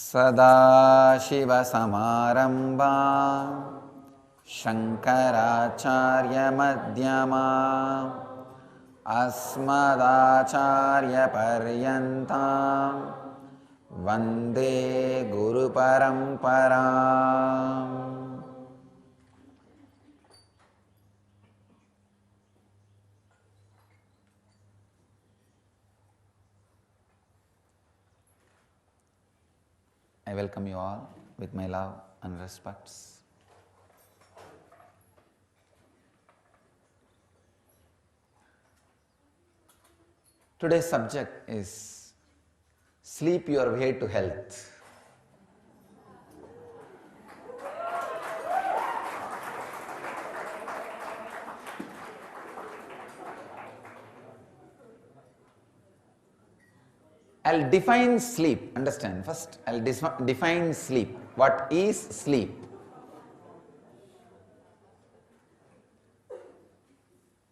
सदाशिवसमारम्भां शङ्कराचार्यमध्यमाम् अस्मदाचार्यपर्यन्तां वन्दे गुरुपरम्पराम्। I welcome you all with my love and respects. Today's subject is sleep your way to health. I'll define sleep. Understand? First, I'll define sleep. What is sleep?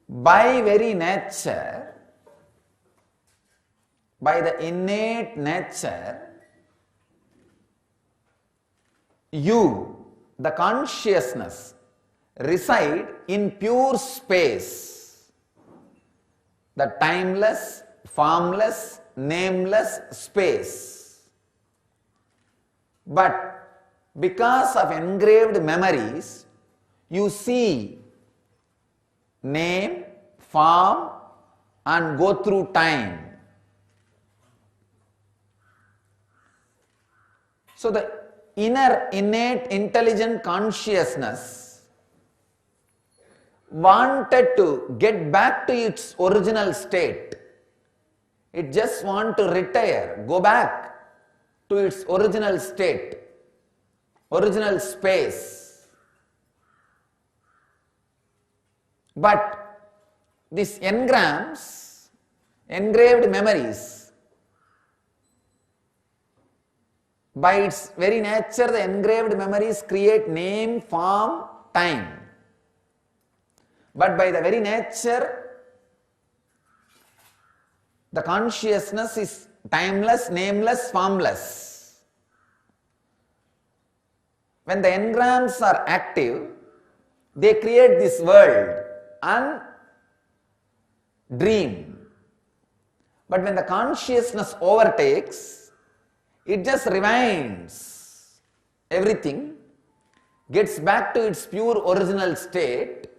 By very nature, by the innate nature, you, the consciousness, reside in pure space, the timeless, formless, nameless space. But because of engraved memories, you see name, form, and go through time. So the inner innate intelligent consciousness wanted to get back to its original state. It just wants to retire, go back to its original state, original space. But these engrams, engraved memories, by its very nature, the engraved memories create name, form, time. But by the very nature, the consciousness is timeless, nameless, formless. When the engrams are active, they create this world and dream. But when the consciousness overtakes, it just rewinds everything, gets back to its pure original state,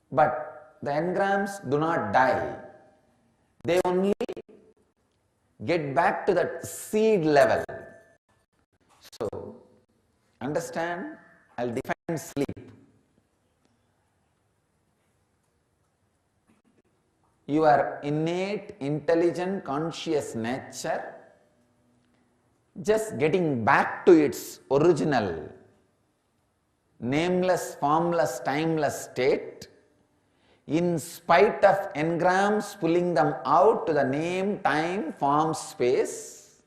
but the engrams do not die. They only get back to that seed level. So, understand, I'll define sleep. Your innate, intelligent, conscious nature just getting back to its original, nameless, formless, timeless state, in spite of engrams pulling them out to the name, time, form, space,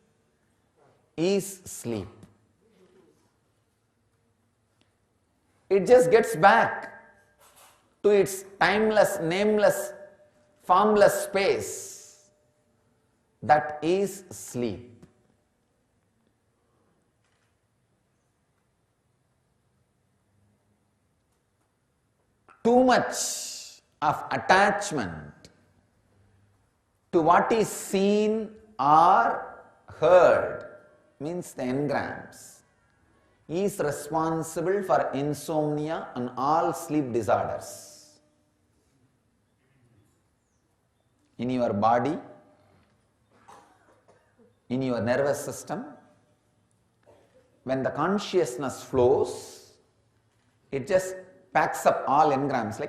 is sleep. It just gets back to its timeless, nameless, formless space. That is sleep. Too much of attachment to what is seen or heard, means the engrams, is responsible for insomnia and all sleep disorders. In your body, in your nervous system, when the consciousness flows, it just packs up all engrams,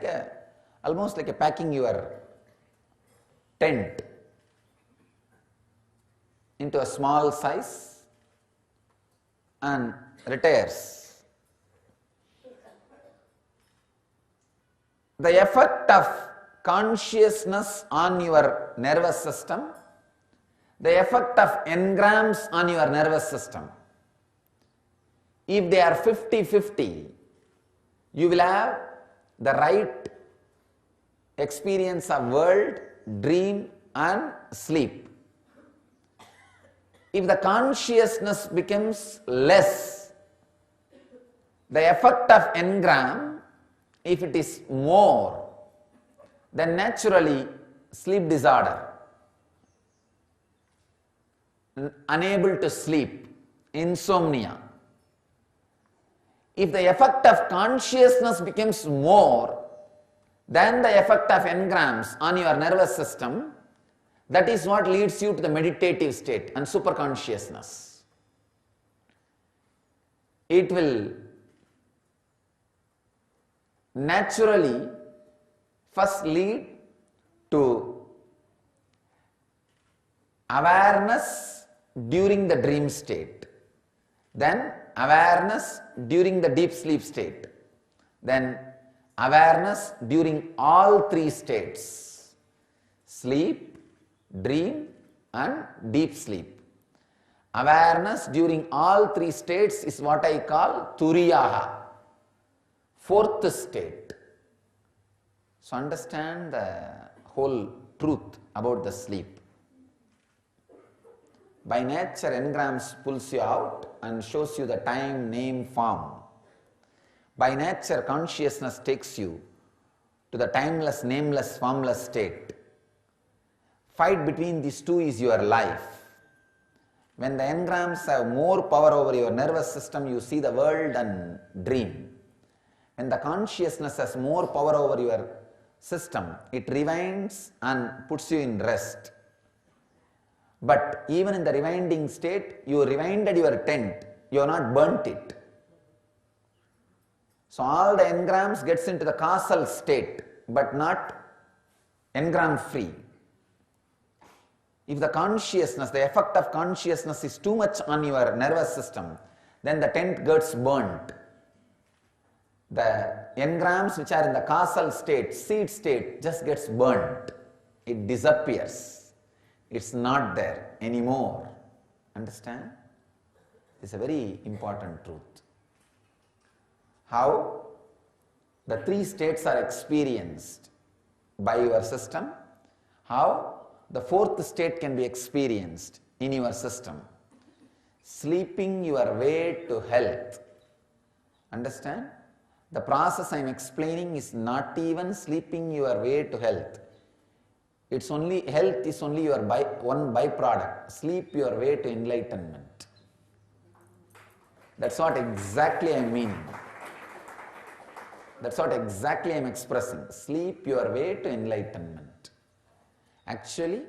almost like packing your tent into a small size and retires. The effect of consciousness on your nervous system, the effect of engrams on your nervous system, if they are 50-50, you will have the right experience of world, dream and sleep. If the consciousness becomes less, the effect of engram, if it is more, then naturally sleep disorder, unable to sleep, insomnia. If the effect of consciousness becomes more than the effect of engrams on your nervous system, that is what leads you to the meditative state and superconsciousness. It will naturally first lead to awareness during the dream state, then awareness during the deep sleep state, then awareness during all three states: sleep, dream and deep sleep. Awareness during all three states is what I call Turiyaha, fourth state. So understand the whole truth about the sleep. By nature, engrams pulls you out and shows you the time, name, form. By nature, consciousness takes you to the timeless, nameless, formless state. Fight between these two is your life. When the engrams have more power over your nervous system, you see the world and dream. When the consciousness has more power over your system, it rewinds and puts you in rest. But even in the rewinding state, you rewinded your tent, you have not burnt it. So all the engrams gets into the causal state, but not engram free. If the consciousness, the effect of consciousness is too much on your nervous system, then the tent gets burnt. The engrams which are in the causal state, seed state, just gets burnt. It disappears. It's not there anymore. Understand? It's a very important truth. How the three states are experienced by your system, how the fourth state can be experienced in your system. Sleeping your way to health. Understand? The process I am explaining is not even sleeping your way to health. It's only, health is only your one byproduct. Sleep your way to enlightenment. That's what exactly I am meaning. That's what exactly I am expressing. Sleep your way to enlightenment. Actually,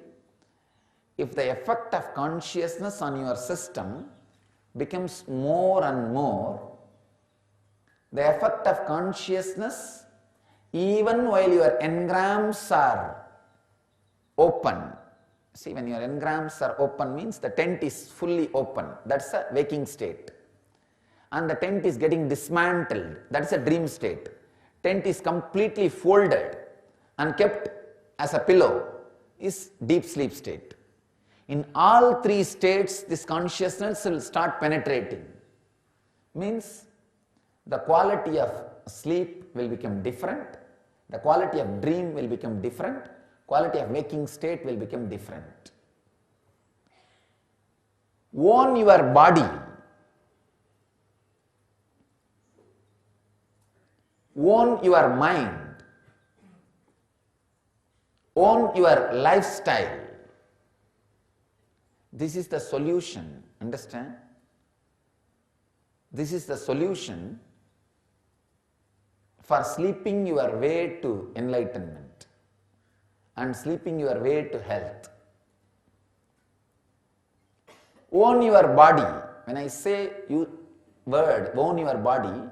if the effect of consciousness on your system becomes more and more, the effect of consciousness, even while your engrams are open, see, when your engrams are open means the tent is fully open, that's a waking state. And the tent is getting dismantled, that's a dream state. Tent is completely folded and kept as a pillow, is deep sleep state. In all three states, this consciousness will start penetrating. Means the quality of sleep will become different, the quality of dream will become different, quality of waking state will become different. Own your body, own your mind, own your lifestyle. This is the solution, understand? This is the solution for sleeping your way to enlightenment and sleeping your way to health. Own your body. When I say word, own your body,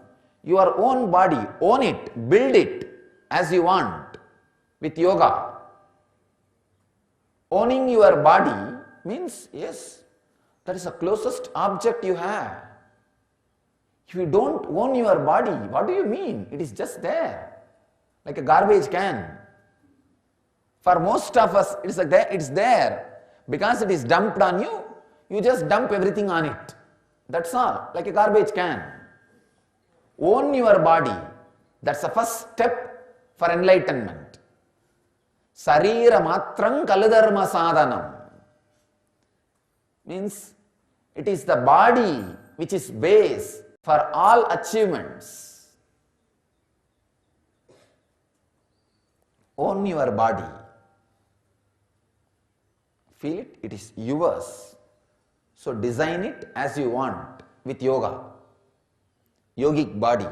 your own body, own it, build it as you want with yoga. Owning your body means, yes, that is the closest object you have. If you don't own your body, what do you mean? It is just there, like a garbage can. For most of us, it's there. Because it is dumped on you, you just dump everything on it. That's all, like a garbage can. Own your body. That's the first step for enlightenment. Sarira matrang kaladharma sadhanam. Means It is the body which is base for all achievements. Own your body. Feel it, it is yours. So design it as you want with yoga. Yogic body.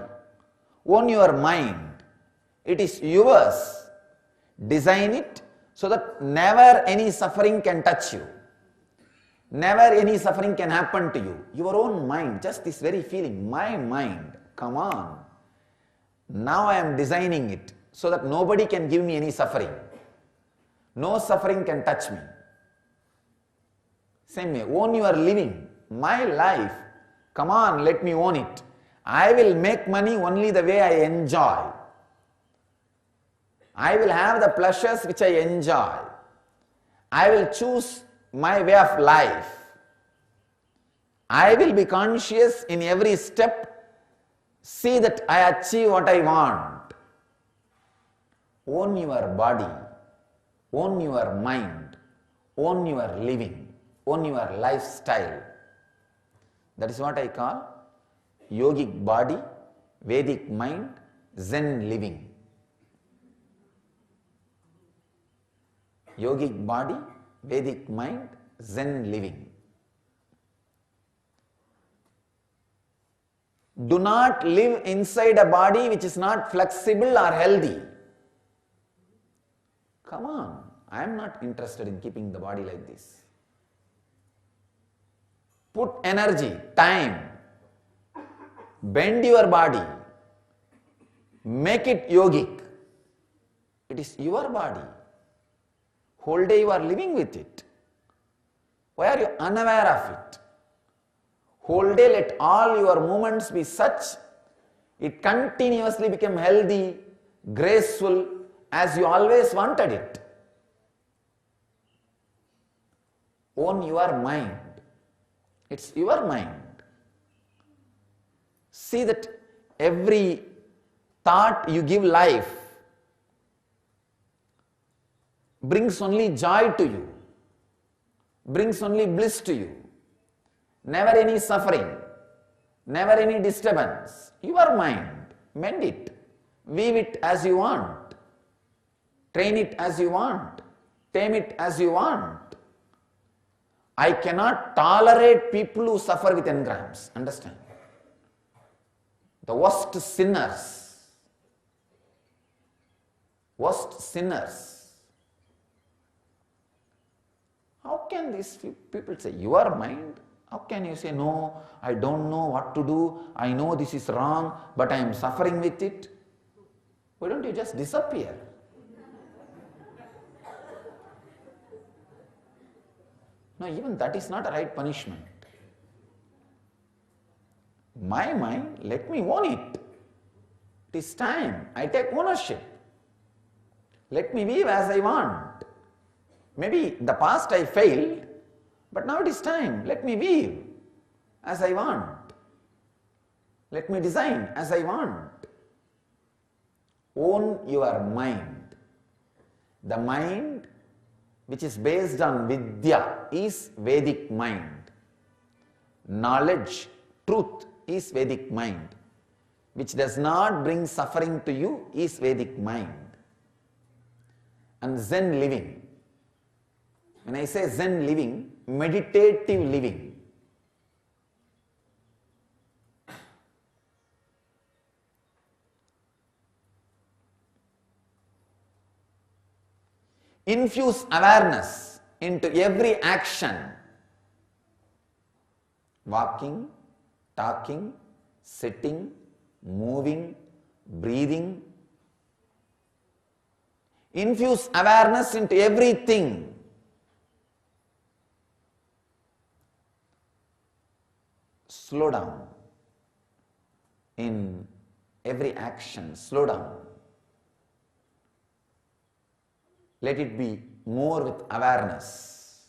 Own your mind. It is yours. Design it so that never any suffering can touch you. Never any suffering can happen to you. Your own mind, just this very feeling, my mind, come on. Now I am designing it so that nobody can give me any suffering. No suffering can touch me. Same way, own your living. My life, come on, let me own it. I will make money only the way I enjoy. I will have the pleasures which I enjoy. I will choose my way of life. I will be conscious in every step, see that I achieve what I want. Own your body, own your mind, own your living, own your lifestyle. That is what I call yogic body, Vedic mind, Zen living. Yogic body, Vedic mind, Zen living. Do not live inside a body which is not flexible or healthy. Come on, I am not interested in keeping the body like this. Put energy, time, bend your body, make it yogic. It is your body. Whole day you are living with it. Why are you unaware of it? Whole day let all your movements be such, it continuously become healthy, graceful, as you always wanted it. Own your mind. It's your mind. See that every thought you give life brings only joy to you, brings only bliss to you. Never any suffering, never any disturbance. Your mind, mend it, weave it as you want, train it as you want, tame it as you want. I cannot tolerate people who suffer with engrams, understand? The worst sinners, How can these people say, your mind? How can you say, no, I don't know what to do, I know this is wrong, but I am suffering with it? Why don't you just disappear? No, even that is not a right punishment. My mind, let me own it. It is time, I take ownership. Let me weave as I want. Maybe the past I failed, but now it is time. Let me weave as I want. Let me design as I want. Own your mind. The mind which is based on Vidya is Vedic mind. Knowledge, truth is Vedic mind. Which does not bring suffering to you is Vedic mind. And Zen living. When I say Zen living, meditative living. Infuse awareness into every action. Walking, talking, sitting, moving, breathing. Infuse awareness into everything. Slow down in every action. Slow down. Let it be more with awareness.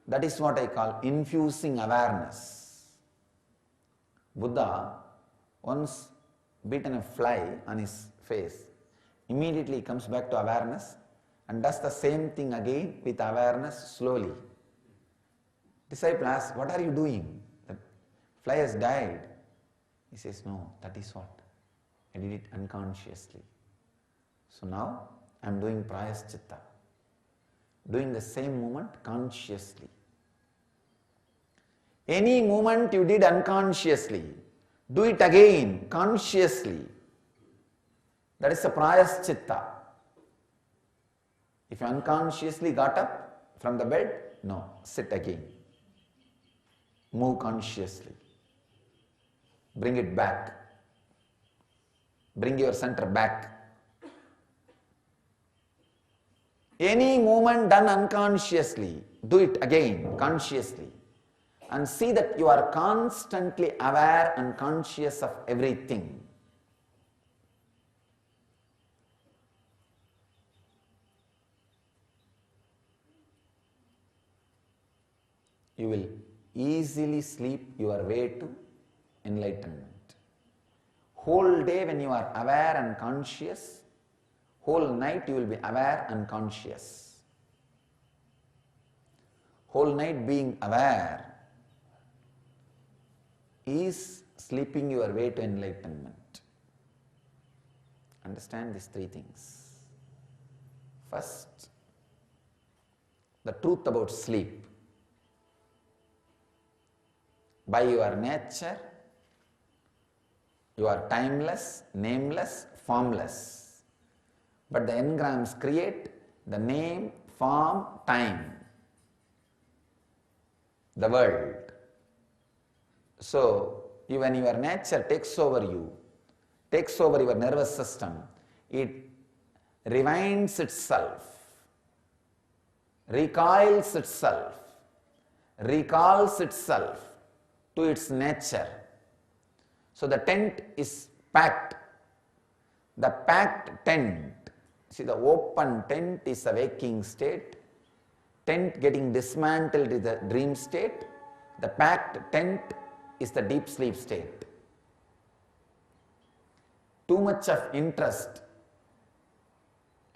That is what I call infusing awareness. Buddha once beaten a fly on his face. Immediately he comes back to awareness and does the same thing again with awareness slowly. Disciple asks, what are you doing? The fly has died. He says, no, that is what? I did it unconsciously. So now I am doing prayaschitta, doing the same movement consciously. Any movement you did unconsciously, do it again consciously. That is a prayaschitta. If you unconsciously got up from the bed, no, sit again. Move consciously. Bring it back. Bring your center back. Any movement done unconsciously, do it again consciously. And see that you are constantly aware and conscious of everything. You will easily sleep your way to enlightenment. Whole day when you are aware and conscious, whole night you will be aware and conscious. Whole night being aware is sleeping your way to enlightenment. Understand these three things. First, the truth about sleep. By your nature, you are timeless, nameless, formless. But the engrams create the name, form, time, the world. So, when your nature takes over you, takes over your nervous system, it rewinds itself, recoils itself, recalls itself to its nature. So the tent is packed. The packed tent, see, the open tent is a waking state. Tent getting dismantled is the dream state. The packed tent is the deep sleep state. Too much of interest,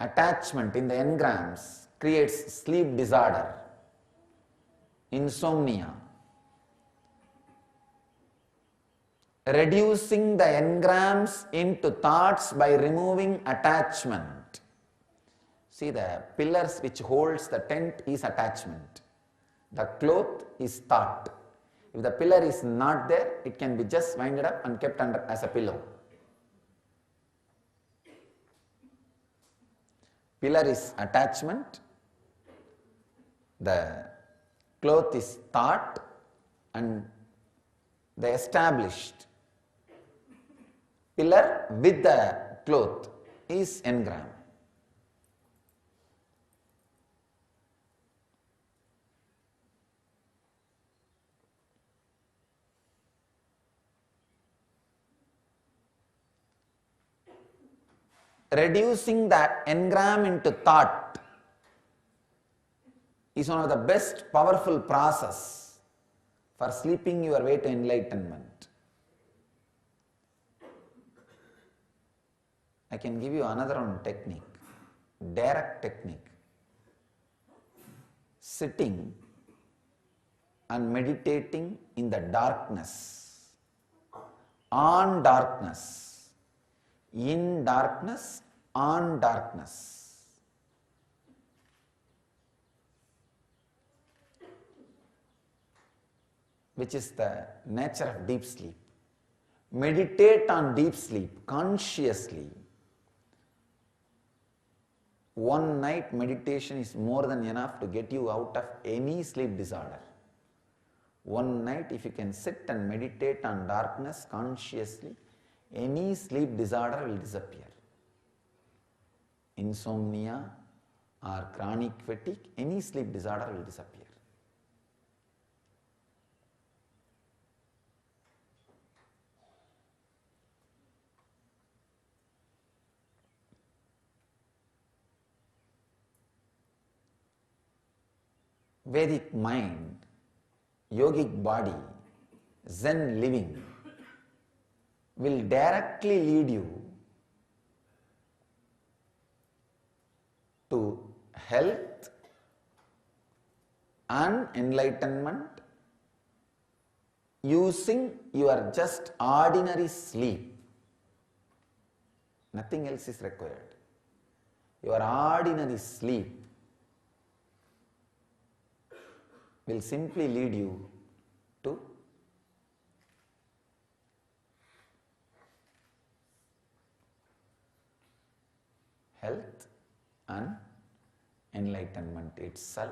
attachment in the engrams creates sleep disorder, insomnia. Reducing the engrams into thoughts by removing attachment. See, the pillars which holds the tent is attachment. The cloth is thought. If the pillar is not there, it can be just winded up and kept under as a pillow. Pillar is attachment. The cloth is thought, and the established pillar with the cloth is engram. Reducing that engram into thought is one of the best powerful process for sleeping your way to enlightenment. I can give you another one technique, direct technique. Sitting and meditating in the darkness, on darkness, in darkness, on darkness. Which is the nature of deep sleep. Meditate on deep sleep consciously. One night meditation is more than enough to get you out of any sleep disorder. One night, if you can sit and meditate on darkness consciously, any sleep disorder will disappear. Insomnia or chronic fatigue, any sleep disorder will disappear. Vedic mind, yogic body, Zen living will directly lead you to health and enlightenment using your just ordinary sleep. Nothing else is required. Your ordinary sleep will simply lead you to health and enlightenment itself.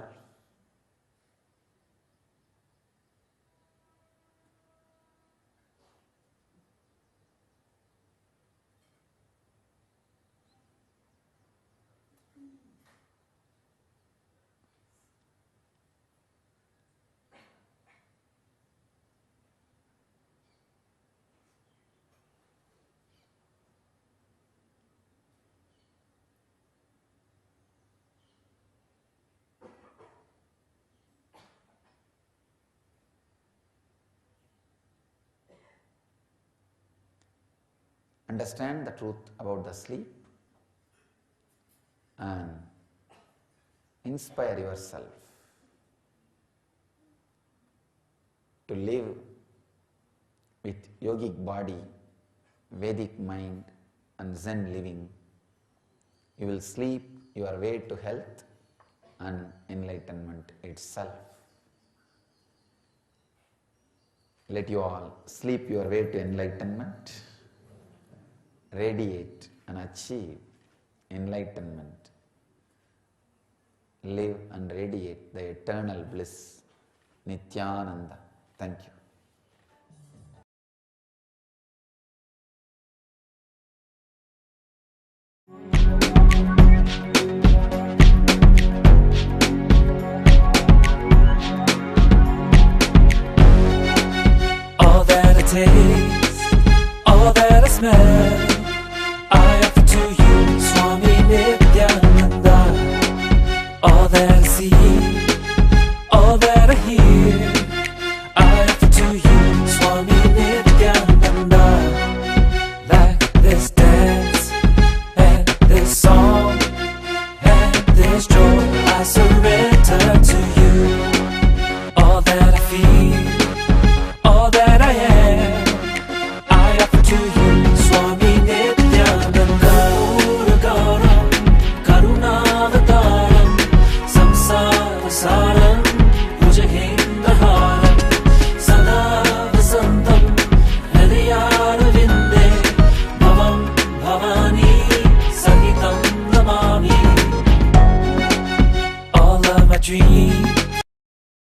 Understand the truth about the sleep and inspire yourself to live with yogic body, Vedic mind and Zen living. You will sleep your way to health and enlightenment itself. Let you all sleep your way to enlightenment, radiate and achieve enlightenment, live and radiate the eternal bliss, Nityananda. Thank you. All that I taste, all that I smell,